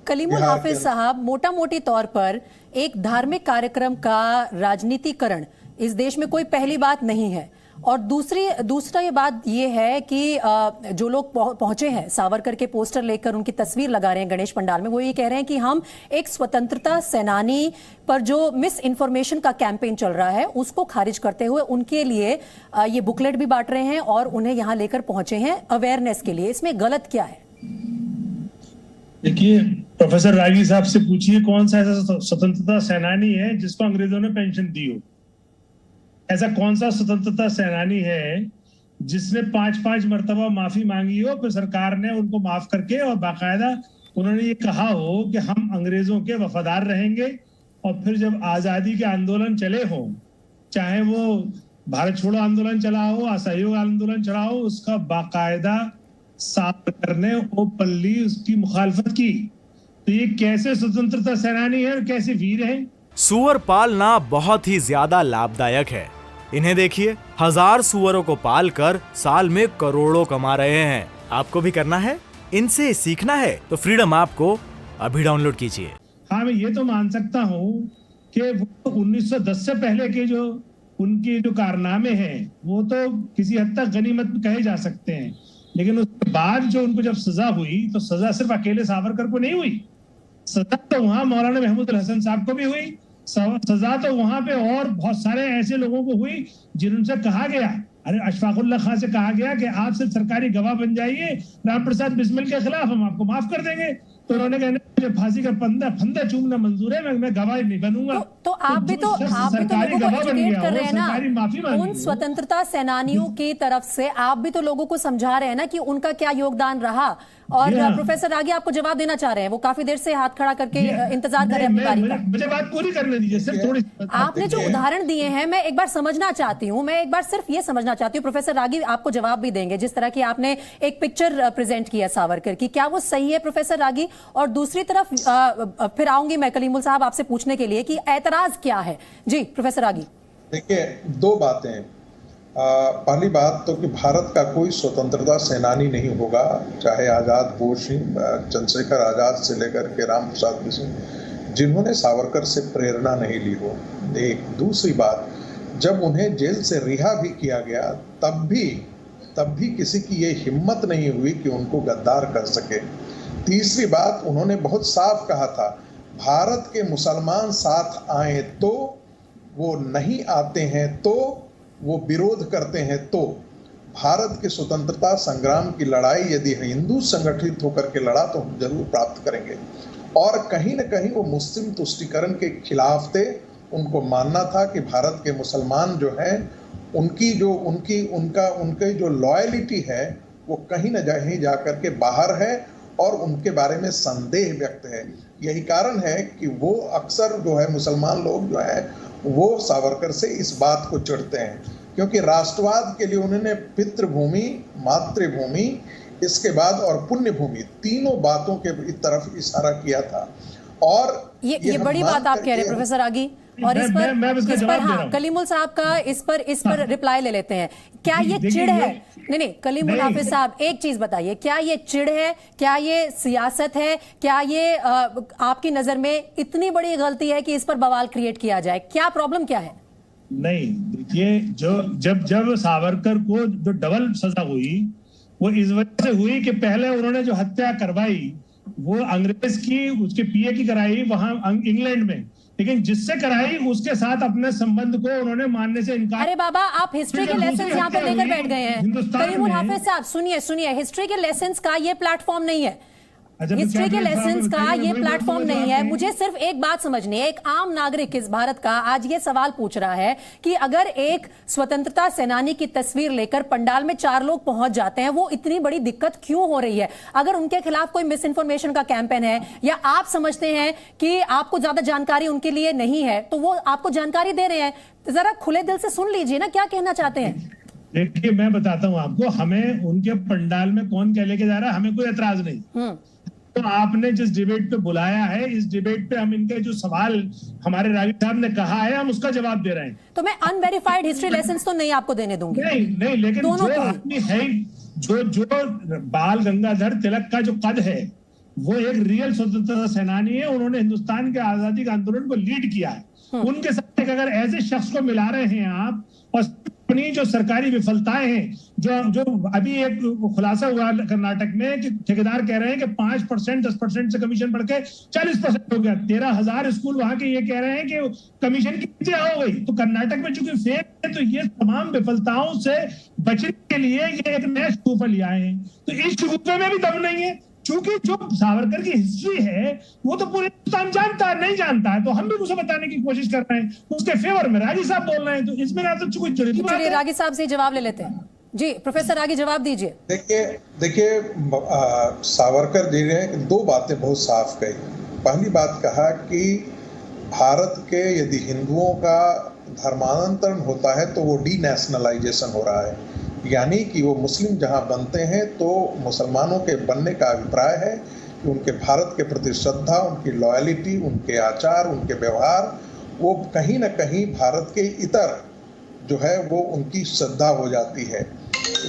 कलीमुल हाफिज साहब, मोटा मोटी तौर पर एक धार्मिक कार्यक्रम का राजनीतिकरण इस देश में कोई पहली बात नहीं है। और दूसरा ये बात ये है कि जो लोग पहुंचे हैं सावरकर के पोस्टर लेकर उनकी तस्वीर लगा रहे हैं गणेश पंडाल में, वो ये कह रहे हैं कि हम एक स्वतंत्रता सेनानी पर जो मिस इन्फॉर्मेशन का कैंपेन चल रहा है उसको खारिज करते हुए उनके लिए ये बुकलेट भी बांट रहे हैं और उन्हें यहां लेकर पहुंचे हैं अवेयरनेस के लिए। इसमें गलत क्या है? देखिए, प्रोफेसर रागी साहब से पूछिए कौन सा ऐसा स्वतंत्रता सेनानी है जिसको अंग्रेजों ने पेंशन दी हो। ऐसा कौन सा स्वतंत्रता सेनानी है जिसने 5-5 मर्तबा माफी मांगी हो, फिर सरकार ने उनको माफ करके और बाकायदा उन्होंने ये कहा हो कि हम अंग्रेजों के वफादार रहेंगे। और फिर जब आजादी के आंदोलन चले हो, चाहे वो भारत छोड़ो आंदोलन चला हो, असहयोग आंदोलन चला हो, उसका बाकायदा सावरकर ने ओपनली उसकी मुखालफत की। तो ये कैसे स्वतंत्रता सेनानी है और कैसे वीर है? सूअर पालना बहुत ही ज्यादा लाभदायक है। इन्हें देखिए, 1000 सूअरों को पालकर साल में करोड़ों कमा रहे हैं। आपको भी करना है, इनसे सीखना है तो फ्रीडम ऐप को अभी डाउनलोड कीजिए। हाँ, मैं ये तो मान सकता हूँ कि वो 1910 से पहले के जो उनके जो कारनामे हैं वो तो किसी हद तक गनीमत कहे जा सकते हैं, लेकिन उसके बाद जो उनको जब सजा हुई तो सजा सिर्फ अकेले सावरकर को नहीं हुई, सजा तो वहां मौलाना महमूद हसन साहब को भी हुई, सजा तो वहां पे और बहुत सारे ऐसे लोगों को हुई जिनसे कहा गया, अरे अशफाकुल्लाह खान से कहा गया कि आप सिर्फ सरकारी गवाह बन जाइए राम प्रसाद बिस्मिल के खिलाफ, हम आपको माफ कर देंगे। तो उन्होंने कहना मुझे फांसी का फंदा चूमना मंजूर है, मैं गवाह नहीं बनूंगा। तो आप भी तो लोगों को एजुकेट कर रहे हैं ना, उन स्वतंत्रता सेनानियों की तरफ से आप भी तो लोगों को समझा रहे हैं ना कि उनका क्या योगदान रहा। और प्रोफेसर रागी आपको जवाब देना चाह रहे हैं, वो काफी देर से हाथ खड़ा करके इंतजार कर रहे हैं अपनी बारी का। मुझे बात पूरी करने दीजिए, सिर्फ थोड़ी। आपने जो उदाहरण दिए हैं मैं एक बार समझना चाहती हूँ, मैं एक बार सिर्फ ये समझना चाहती हूँ, प्रोफेसर रागी आपको जवाब भी देंगे। जिस तरह की आपने एक पिक्चर प्रेजेंट किया सावरकर की, क्या वो सही है प्रोफेसर रागी? और दूसरी तरफ फिर आऊंगी मैं कलीमुल साहब आपसे पूछने के लिए कि ऐतराज क्या है। जी प्रोफेसर रागी। देखिए, दो बातें। पहली बात तो कि भारत का कोई स्वतंत्रता सेनानी नहीं होगा, चाहे आजाद बोस चंद्रशेखर आजाद से लेकर के राम प्रसाद बिस्मिल, जिन्होंने सावरकर से प्रेरणा नहीं ली हो। एक दूसरी बात, जब उन्हें जेल से रिहा भी किया गया तब भी किसी की ये हिम्मत नहीं हुई कि उनको गद्दार कर सके। तीसरी बात, उन्होंने बहुत साफ कहा था भारत के मुसलमान साथ आए तो, वो नहीं आते हैं तो, वो विरोध करते हैं तो। भारत के स्वतंत्रता संग्राम की लड़ाई यदि हिंदू संगठित होकर के लड़ा तो हम जरूर प्राप्त करेंगे। और कहीं न कहीं वो मुस्लिम तुष्टीकरण के खिलाफ थे। उनको मानना था कि भारत के मुसलमान जो हैं उनकी जो लॉयलिटी है वो कहीं न कहीं जाकर के बाहर है और उनके बारे में संदेह व्यक्त है। यही कारण है कि वो अक्सर जो है मुसलमान लोग जो है वो सावरकर से इस बात को चिढ़ते हैं, क्योंकि राष्ट्रवाद के लिए उन्होंने पितृभूमि, मातृभूमि, इसके बाद और पुण्य भूमि, तीनों बातों के तरफ इशारा किया था। और ये बड़ी बात आप कह रहे हैं प्रोफेसर रागी। और इस पर हाँ, कलीमुल साहब का इस पर रिप्लाई ले लेते हैं। क्या ये चिढ़ है? नहीं, कलीमुल हाफिज साहब एक चीज बताइए, क्या ये चिढ़ है, क्या ये सियासत है, क्या ये आपकी नजर में इतनी बड़ी गलती है कि इस पर बवाल क्रिएट किया जाए? क्या प्रॉब्लम क्या है? नहीं, देखिए, जब सावरकर को जो डबल सजा हुई वो इस वजह से हुई कि पहले उन्होंने जो हत्या करवाई वो अंग्रेज की, उसके पीए की कराई वहां इंग्लैंड में, लेकिन जिससे कराई उसके साथ अपने संबंध को उन्होंने मानने से इनकार। अरे बाबा, आप हिस्ट्री के लेसन्स यहाँ पे लेकर बैठ गए हैं। कलीमुल हाफिज साहब सुनिए, हिस्ट्री के लेसन्स का ये प्लेटफॉर्म नहीं है, हिस्ट्री के लेसन्स का ये प्लेटफॉर्म नहीं है। मुझे सिर्फ एक बात समझनी है, एक आम नागरिक इस भारत का आज ये सवाल पूछ रहा है कि अगर एक स्वतंत्रता सेनानी की तस्वीर लेकर पंडाल में 4 लोग पहुंच जाते हैं, वो इतनी बड़ी दिक्कत क्यों हो रही है? अगर उनके खिलाफ कोई मिस इन्फॉर्मेशन का कैंपेन है या आप समझते हैं कि आपको ज्यादा जानकारी उनके लिए नहीं है, तो वो आपको जानकारी दे रहे हैं, तो जरा खुले दिल से सुन लीजिए ना, क्या कहना चाहते हैं? देखिए, मैं बताता हूं आपको, हमें उनके पंडाल में कौन क्या लेके जा रहा है हमें कोई एतराज नहीं। तो आपने जिस डिबेट पे बुलाया है, इस डिबेट पे हम इनके जो सवाल हमारे रागी साहब ने कहा है हम उसका जवाब दे रहे हैं। तो मैं अनवेरिफाइड हिस्ट्री लेसन्स तो नहीं आपको देने दूंगी। नहीं, लेकिन जो आदमी है, जो बाल गंगाधर तिलक का जो कद है वो एक रियल स्वतंत्रता सेनानी है, उन्होंने हिंदुस्तान के आजादी के आंदोलन को लीड किया है। उनके साथ अगर ऐसे शख्स को मिला रहे हैं आप, और अपनी जो सरकारी विफलताएं हैं, जो अभी एक खुलासा हुआ कर्नाटक में कि ठेकेदार कह रहे हैं कि 5% 10% से कमीशन बढ़ के 40% हो गया, 13,000 स्कूल वहां के ये कह रहे हैं कि कमीशन की नीचे हो गई। तो कर्नाटक में चूंकि फेल है, तो ये तमाम विफलताओं से बचने के लिए ये एक नया शगुफा ले आए हैं। तो इस शगुफे में भी दम नहीं है, क्योंकि जो सावरकर की हिस्ट्री है वो तो पूरे हिंदुस्तान जानता है, नहीं जानता है, तो हम भी उसे बताने की कोशिश कर रहे हैं। उसके फेवर में रागी साहब बोल रहे हैं, तो इसमें ना तो कोई जरूरी बात है। रागी साहब से जवाब ले लेते हैं। जी प्रोफेसर आगे जवाब दीजिए। देखिए सावरकर जी ने दो बातें बहुत साफ कही। पहली बात कहा कि भारत के यदि हिंदुओं का धर्मांतरण होता है तो वो डीनेशनलाइजेशन हो रहा है, यानी कि वो मुस्लिम जहां बनते हैं तो मुसलमानों के बनने का अभिप्राय है कि उनके भारत के प्रति श्रद्धा, उनकी लॉयलिटी, उनके आचार, उनके व्यवहार, वो कहीं ना कहीं भारत के इतर जो है वो उनकी श्रद्धा हो जाती है,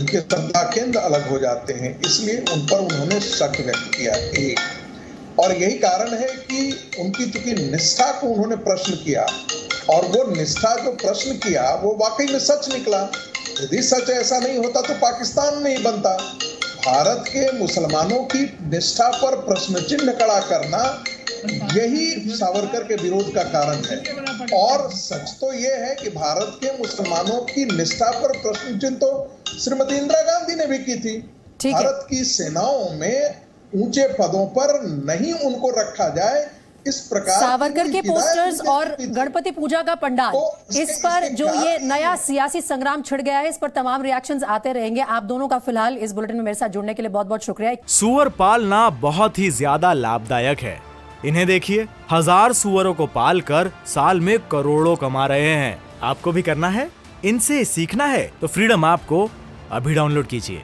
उनके श्रद्धा केंद्र अलग हो जाते हैं, इसलिए उन पर उन्होंने शक व्यक्त किया। एक और यही कारण है कि उनकी चूंकि निष्ठा को उन्होंने प्रश्न किया, और वो निष्ठा जो प्रश्न किया वो वाकई में सच निकला। यदि सच ऐसा नहीं होता तो पाकिस्तान नहीं बनता। भारत के मुसलमानों की निष्ठा पर प्रश्न चिन्ह खड़ा करना यही सावरकर के विरोध का कारण है। और सच तो ये है कि भारत के मुसलमानों की निष्ठा पर प्रश्न चिन्ह तो श्रीमती इंदिरा गांधी ने भी की थी। भारत की सेनाओं में ऊंचे पदों पर नहीं उनको रखा जाए, इस प्रकार सावरकर के पोस्टर्स और गणपति पूजा का पंडाल, इस पर जो ये नया सियासी संग्राम छिड़ गया है, इस पर तमाम रिएक्शंस आते रहेंगे। आप दोनों का फिलहाल इस बुलेटिन में मेरे साथ जुड़ने के लिए बहुत बहुत शुक्रिया। सूअर पालना बहुत ही ज्यादा लाभदायक है। इन्हें देखिए, 1000 सूअरों को पालकर साल में करोड़ों कमा रहे हैं। आपको भी करना है, इनसे सीखना है तो फ्रीडम ऐप को अभी डाउनलोड कीजिए।